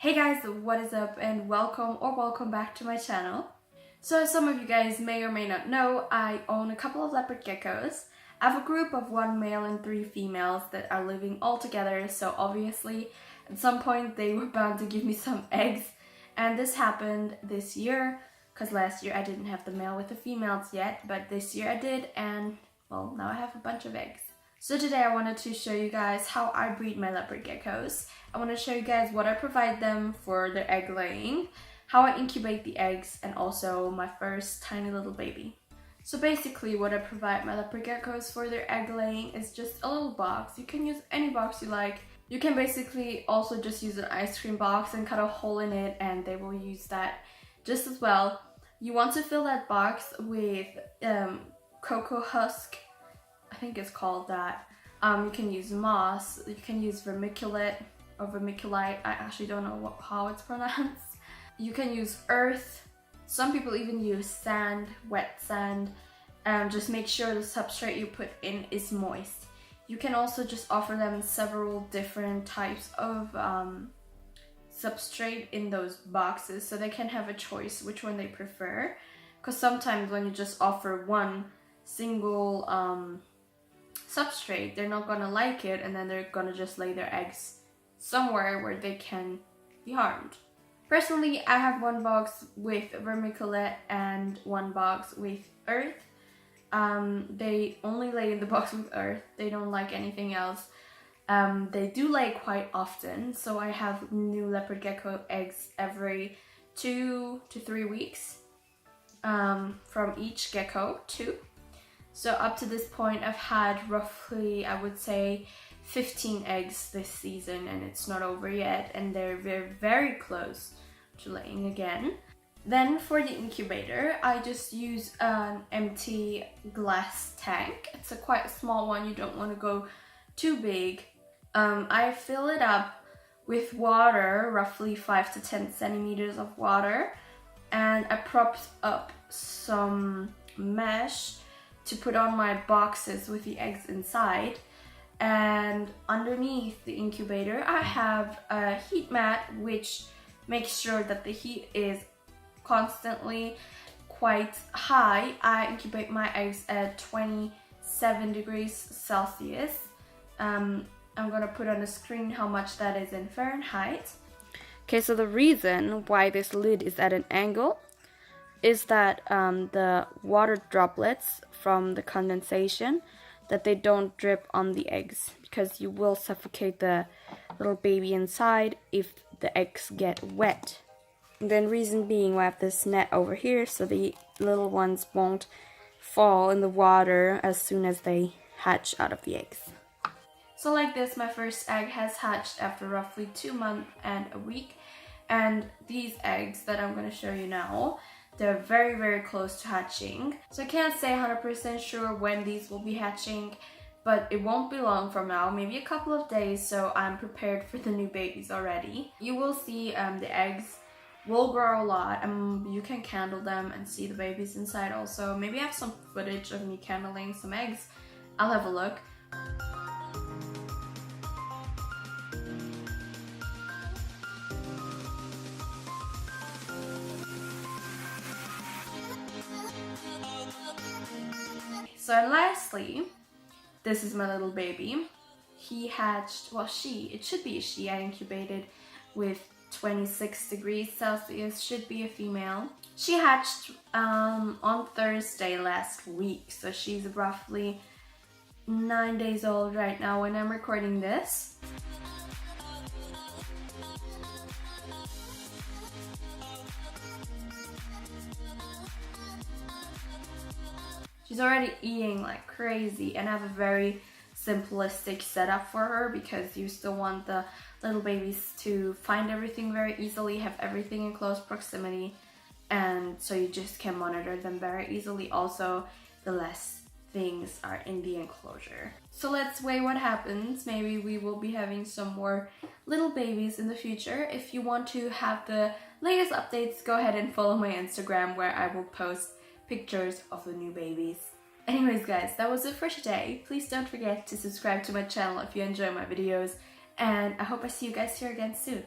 Hey guys, what is up and welcome back to my channel. So as some of you guys may or may not know, I own a couple of leopard geckos. I have a group of 1 male and 3 females that are living all together, so obviously at some point they were bound to give me some eggs. And this happened this year, because last year I didn't have the male with the females yet, but this year I did, and well, now I have a bunch of eggs. So today I wanted to show you guys how I breed my leopard geckos. I want to show you guys what I provide them for their egg laying, how I incubate the eggs, and also my first tiny little baby. So basically what I provide my leopard geckos for their egg laying is just a little box. You can use any box you like. You can basically also just use an ice cream box and cut a hole in it, and they will use that just as well. You want to fill that box with cocoa husk, I think it's called that. You can use moss, you can use vermiculite or vermiculite, I actually don't know how it's pronounced. You can use earth, some people even use sand, wet sand. Just make sure the substrate you put in is moist. You can also just offer them several different types of substrate in those boxes so they can have a choice which one they prefer. Because sometimes when you just offer one single substrate, they're not gonna like it, and then they're gonna just lay their eggs somewhere where they can be harmed. Personally, I have one box with vermiculite and one box with earth. They only lay in the box with earth. They don't like anything else. They do lay quite often, so I have new leopard gecko eggs every 2 to 3 weeks from each gecko, 2. So up to this point I've had roughly, I would say, 15 eggs this season, and it's not over yet, and they're very close to laying again. Then for the incubator, I just use an empty glass tank. It's a quite small one, you don't want to go too big. I fill it up with water, roughly 5 to 10 centimeters of water, and I propped up some mesh to put on my boxes with the eggs inside. And underneath the incubator I have a heat mat which makes sure that the heat is constantly quite high. I incubate my eggs at 27 degrees Celsius. I'm gonna put on the screen how much that is in Fahrenheit. Okay, so the reason why this lid is at an angle is that the water droplets from the condensation, that they don't drip on the eggs, because you will suffocate the little baby inside if the eggs get wet. And then reason being, we have this net over here so the little ones won't fall in the water as soon as they hatch out of the eggs. So like this, my first egg has hatched after roughly 2 months and a week, and these eggs that I'm going to show you now, they're very close to hatching. So I can't say 100% sure when these will be hatching, but it won't be long from now, maybe a couple of days, so I'm prepared for the new babies already. You will see the eggs will grow a lot, and you can candle them and see the babies inside also. Maybe I have some footage of me candling some eggs. I'll have a look. So and lastly, this is my little baby. He hatched, well it should be a she. I incubated with 26 degrees Celsius, should be a female. She hatched on Thursday last week, so she's roughly 9 days old right now when I'm recording this. She's already eating like crazy, and I have a very simplistic setup for her because you still want the little babies to find everything very easily, have everything in close proximity, and so you just can monitor them very easily. Also, the less things are in the enclosure. So let's wait what happens. Maybe we will be having some more little babies in the future. If you want to have the latest updates, go ahead and follow my Instagram, where I will post pictures of the new babies. Anyways guys, that was it for today. Please don't forget to subscribe to my channel if you enjoy my videos, and I hope I see you guys here again soon.